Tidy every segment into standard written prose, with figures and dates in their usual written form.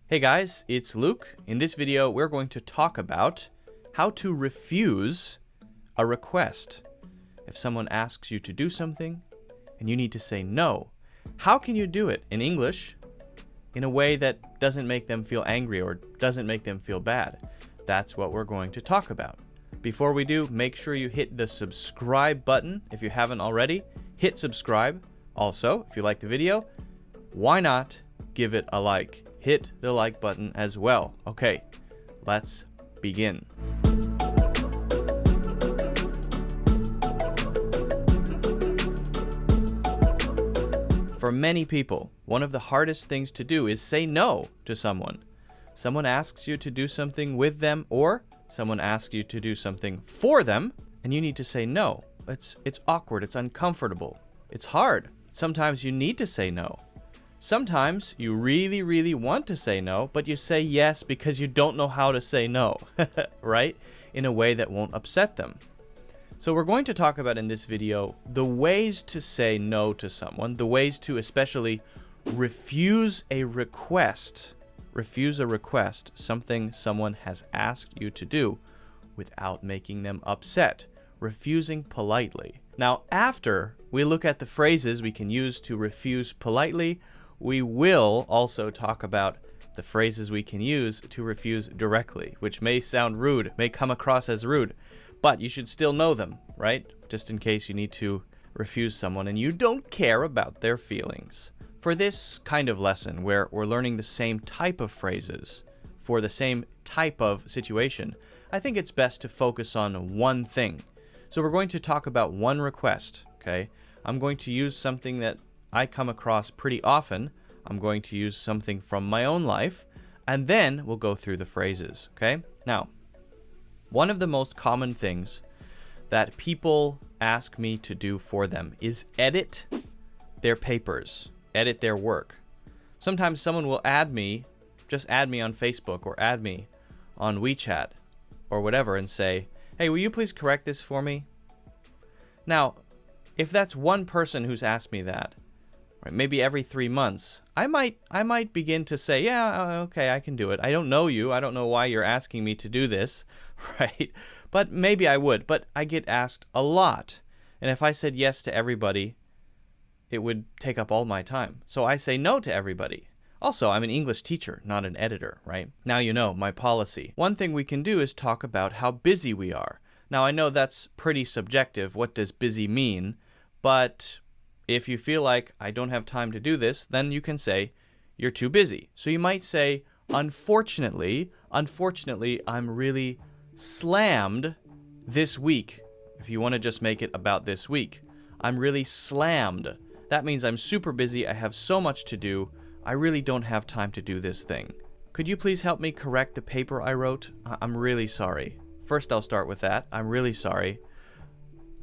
Hey guys, it's Luke. In this video, we're going to talk about how to refuse a request. If someone asks you to do something and you need to say no, how can you do it in English in a way that doesn't make them feel angry or doesn't make them feel bad? That's what we're going to talk about. Before we do, make sure you hit the subscribe button if you haven't already. Hit subscribe. Also, if you like the video, why not give it a like? Hit the like button as well. Okay, let's begin. For many people, one of the hardest things to do is say no to someone. Someone asks you to do something with them, or someone asks you to do something for them, and you need to say no. It's awkward, it's uncomfortable, it's hard. Sometimes you need to say no. Sometimes you really want to say no, but you say yes because you don't know how to say no, right? In a way that won't upset them. So we're going to talk about in this video the ways to say no to someone, the ways to especially refuse a request, something someone has asked you to do without making them upset, refusing politely. Now, after we look at the phrases we can use to refuse politely, we will also talk about the phrases we can use to refuse directly, which may sound rude, may come across as rude, but you should still know them, right? Just in case you need to refuse someone and you don't care about their feelings. For this kind of lesson where we're learning the same type of phrases for the same type of situation, I think it's best to focus on one thing. So we're going to talk about one request, okay? I'm going to use something that I come across pretty often. I'm going to use something from my own life, and then we'll go through the phrases, okay? Now, one of the most common things that people ask me to do for them is edit their papers, edit their work. Sometimes someone will just add me on Facebook or add me on WeChat or whatever and say, hey, will you please correct this for me? Now, if that's one person who's asked me that, right, maybe every 3 months, I might begin to say, yeah, okay, I can do it. I don't know you. I don't know why you're asking me to do this, right? But maybe I would. But I get asked a lot. And if I said yes to everybody, it would take up all my time. So I say no to everybody. Also, I'm an English teacher, not an editor, right? Now you know my policy. One thing we can do is talk about how busy we are. Now, I know that's pretty subjective. What does busy mean? But if you feel like I don't have time to do this, then you can say you're too busy. So you might say, unfortunately, I'm really slammed this week. If you want to just make it about this week, I'm really slammed. That means I'm super busy. I have so much to do. I really don't have time to do this thing. Could you please help me correct the paper I wrote? I'm really sorry. First, I'll start with that. I'm really sorry.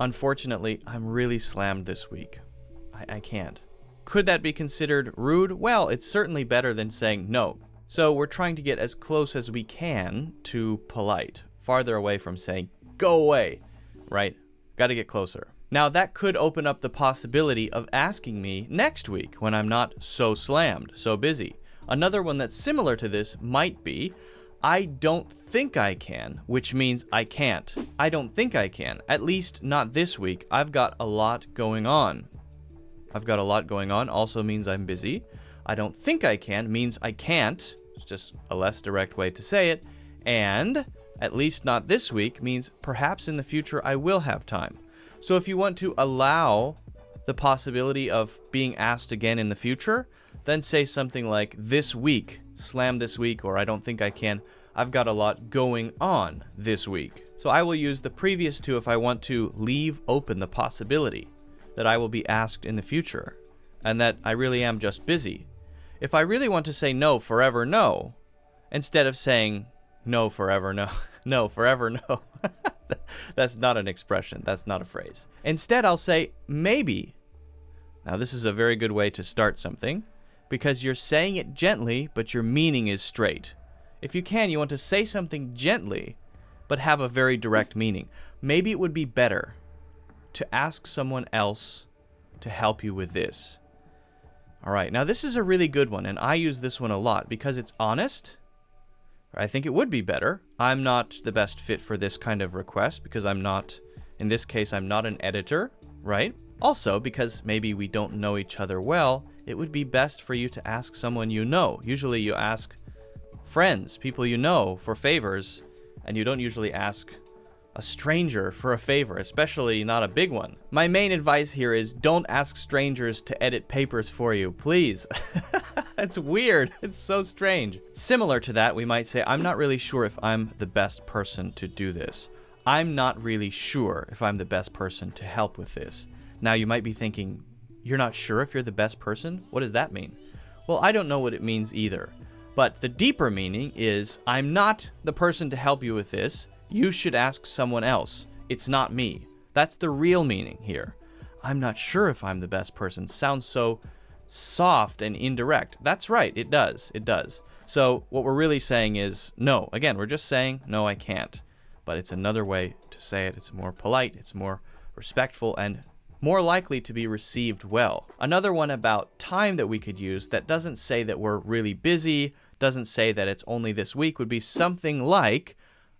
Unfortunately, I'm really slammed this week. I can't. Could that be considered rude? Well, it's certainly better than saying no. So we're trying to get as close as we can to polite, farther away from saying, go away, right? Got to get closer. Now, that could open up the possibility of asking me next week when I'm not so slammed, so busy. Another one that's similar to this might be, I don't think I can, which means I can't. I don't think I can, at least not this week. I've got a lot going on. Also means I'm busy. I don't think I can means I can't. It's just a less direct way to say it. And at least not this week means perhaps in the future I will have time. So if you want to allow the possibility of being asked again in the future, then say something like this week, slam this week, or I don't think I can. I've got a lot going on this week. So I will use the previous two if I want to leave open the possibility that I will be asked in the future and that I really am just busy. If I really want to say no forever no, instead of saying no forever no, no forever no, that's not an expression, that's not a phrase. Instead, I'll say maybe. Now, this is a very good way to start something because you're saying it gently, but your meaning is straight. If you can, you want to say something gently, but have a very direct meaning. Maybe it would be better to ask someone else to help you with this. All right, now this is a really good one, and I use this one a lot because it's honest. I think it would be better. I'm not the best fit for this kind of request because I'm not, in this case, I'm not an editor, right? Also, because maybe we don't know each other well, it would be best for you to ask someone you know. Usually you ask friends, people you know, for favors, and you don't usually ask a stranger for a favor, especially not a big one. My main advice here is don't ask strangers to edit papers for you, please. It's weird. It's so strange. Similar to that, we might say, I'm not really sure if I'm the best person to do this. I'm not really sure if I'm the best person to help with this. Now, you might be thinking, you're not sure if you're the best person? What does that mean? Well, I don't know what it means either. But the deeper meaning is, I'm not the person to help you with this. You should ask someone else. It's not me. That's the real meaning here. I'm not sure if I'm the best person. Sounds so soft and indirect. That's right, it does. It does. So what we're really saying is no. Again, we're just saying, no, I can't. But it's another way to say it. It's more polite, it's more respectful, and more likely to be received well. Another one about time that we could use that doesn't say that we're really busy, doesn't say that it's only this week, would be something like,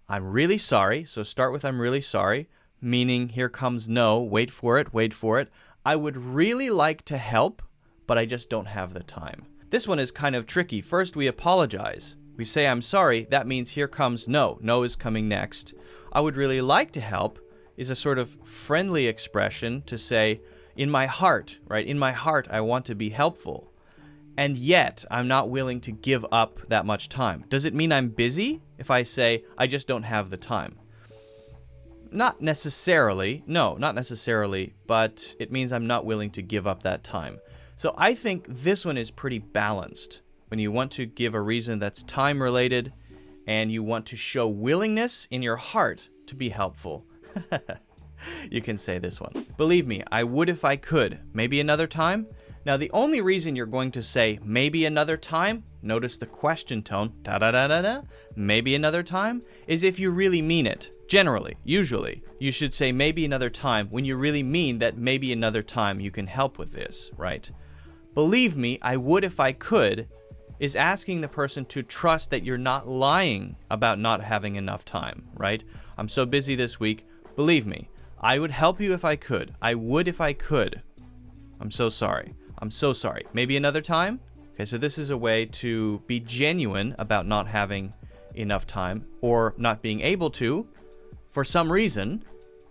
I'm really sorry. So start with I'm really sorry, meaning here comes no, wait for it, wait for it. I would really like to help, but I just don't have the time. This one is kind of tricky. First, we apologize. We say I'm sorry. That means here comes no. No is coming next. I would really like to help is a sort of friendly expression to say, in my heart, right? In my heart, I want to be helpful. And yet, I'm not willing to give up that much time. Does it mean I'm busy if I say, I just don't have the time? Not necessarily. No, not necessarily. But it means I'm not willing to give up that time. So I think this one is pretty balanced. When you want to give a reason that's time-related and you want to show willingness in your heart to be helpful. You can say this one. Believe me, I would if I could. Maybe another time? Now, the only reason you're going to say maybe another time, notice the question tone, da-da-da-da-da, maybe another time, is if you really mean it. Generally, usually, you should say maybe another time when you really mean that maybe another time you can help with this, right? Believe me, I would if I could, is asking the person to trust that you're not lying about not having enough time, right? I'm so busy this week. Believe me, I would help you if I could. I would if I could. I'm so sorry. I'm so sorry. Maybe another time? Okay, so this is a way to be genuine about not having enough time or not being able to for some reason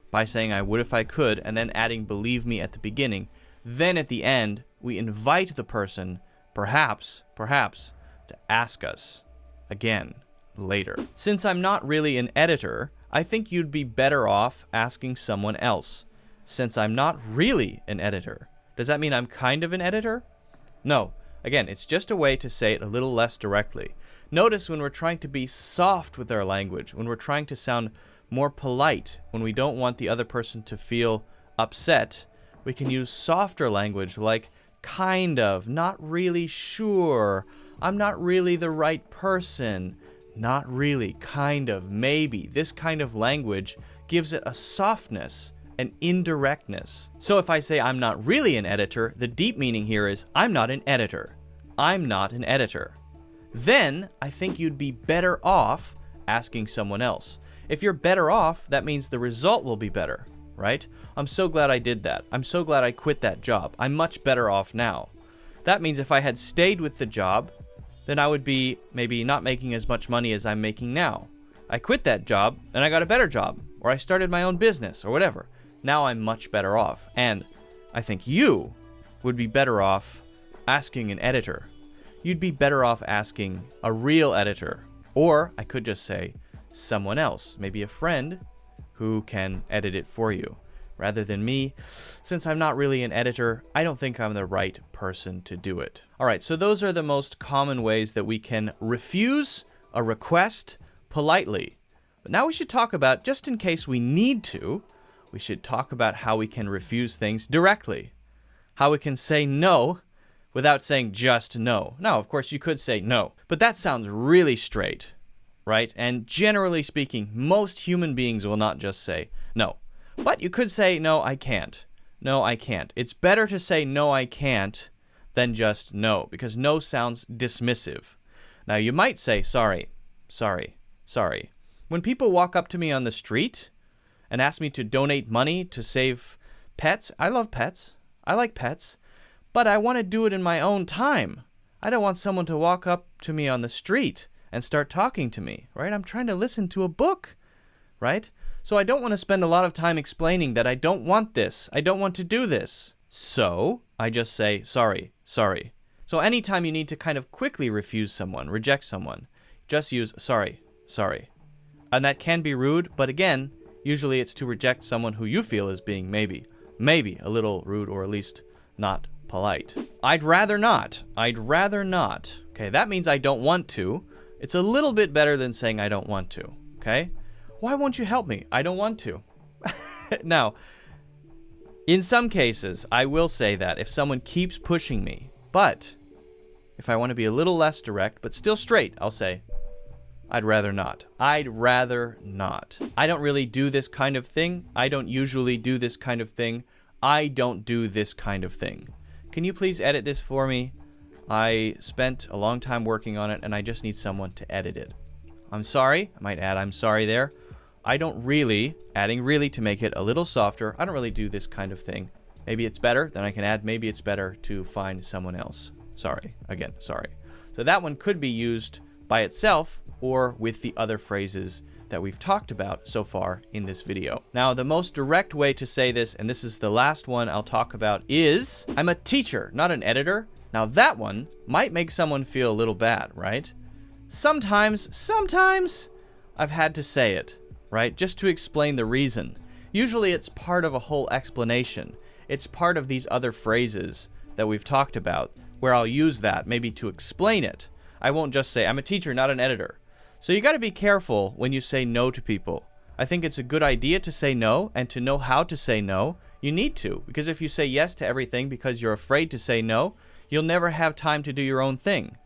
by saying I would if I could and then adding believe me at the beginning. Then at the end, we invite the person, perhaps, to ask us again later. Since I'm not really an editor, I think you'd be better off asking someone else. Since I'm not really an editor. Does that mean I'm kind of an editor? No. Again, it's just a way to say it a little less directly. Notice when we're trying to be soft with our language, when we're trying to sound more polite, when we don't want the other person to feel upset, we can use softer language like kind of, not really sure, I'm not really the right person, not really, kind of, maybe. This kind of language gives it a softness, an indirectness. So if I say I'm not really an editor, the deep meaning here is I'm not an editor. I'm not an editor. Then I think you'd be better off asking someone else. If you're better off, that means the result will be better, right? I'm so glad I did that. I'm so glad I quit that job. I'm much better off now. That means if I had stayed with the job, then I would be maybe not making as much money as I'm making now. I quit that job and I got a better job, or I started my own business or whatever. Now I'm much better off. And I think you would be better off asking an editor. You'd be better off asking a real editor. Or I could just say someone else, maybe a friend who can edit it for you. Rather than me, since I'm not really an editor, I don't think I'm the right person to do it. All right, so those are the most common ways that we can refuse a request politely. But now we should talk about, just in case we need to, we should talk about how we can refuse things directly. How we can say no without saying just no. Now, of course, you could say no, but that sounds really straight, right? And generally speaking, most human beings will not just say no. But you could say, no, I can't. No, I can't. It's better to say, no, I can't, than just no, because no sounds dismissive. Now, you might say, sorry, sorry, sorry. When people walk up to me on the street and ask me to donate money to save pets, I love pets. I like pets. But I want to do it in my own time. I don't want someone to walk up to me on the street and start talking to me, right? I'm trying to listen to a book, right? So I don't want to spend a lot of time explaining that I don't want this. I don't want to do this. So I just say, sorry, sorry. So anytime you need to kind of quickly refuse someone, reject someone, just use sorry, sorry. And that can be rude, but again, usually it's to reject someone who you feel is being maybe a little rude, or at least not polite. I'd rather not. I'd rather not. Okay, that means I don't want to. It's a little bit better than saying I don't want to. Okay? Why won't you help me? I don't want to. Now, in some cases, I will say that if someone keeps pushing me, but if I want to be a little less direct, but still straight, I'll say, I'd rather not. I'd rather not. I don't really do this kind of thing. I don't usually do this kind of thing. I don't do this kind of thing. Can you please edit this for me? I spent a long time working on it, and I just need someone to edit it. I'm sorry. I might add I'm sorry there. I don't really, adding really to make it a little softer, I don't really do this kind of thing. Maybe it's better, then I can add maybe it's better to find someone else. Sorry. Again, sorry. So that one could be used by itself or with the other phrases that we've talked about so far in this video. Now, the most direct way to say this, and this is the last one I'll talk about, is I'm a teacher, not an editor. Now, that one might make someone feel a little bad, right? Sometimes I've had to say it, right? Just to explain the reason. Usually it's part of a whole explanation. It's part of these other phrases that we've talked about where I'll use that maybe to explain it. I won't just say I'm a teacher, not an editor. So you got to be careful when you say no to people. I think it's a good idea to say no, and to know how to say no, you need to. Because if you say yes to everything because you're afraid to say no, you'll never have time to do your own thing.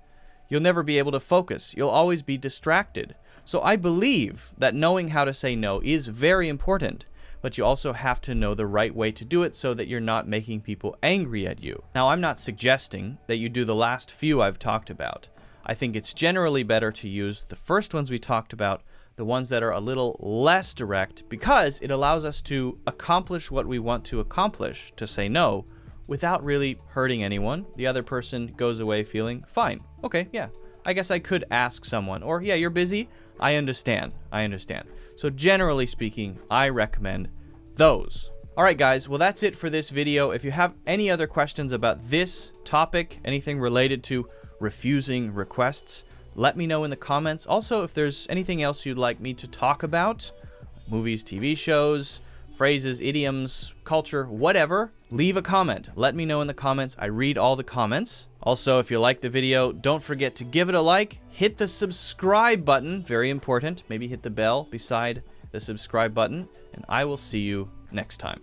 You'll never be able to focus. You'll always be distracted. So I believe that knowing how to say no is very important, but you also have to know the right way to do it so that you're not making people angry at you. Now, I'm not suggesting that you do the last few I've talked about. I think it's generally better to use the first ones we talked about, the ones that are a little less direct, because it allows us to accomplish what we want to accomplish, to say no, without really hurting anyone. The other person goes away feeling fine. Okay, yeah, I guess I could ask someone, or yeah, you're busy. I understand. So generally speaking, I recommend those. All right, guys, well, that's it for this video. If you have any other questions about this topic, anything related to refusing requests, let me know in the comments. Also, if there's anything else you'd like me to talk about, movies, TV shows, phrases, idioms, culture, whatever, leave a comment. Let me know in the comments. I read all the comments. Also, if you like the video, don't forget to give it a like, hit the subscribe button, very important. Maybe hit the bell beside the subscribe button, and I will see you next time.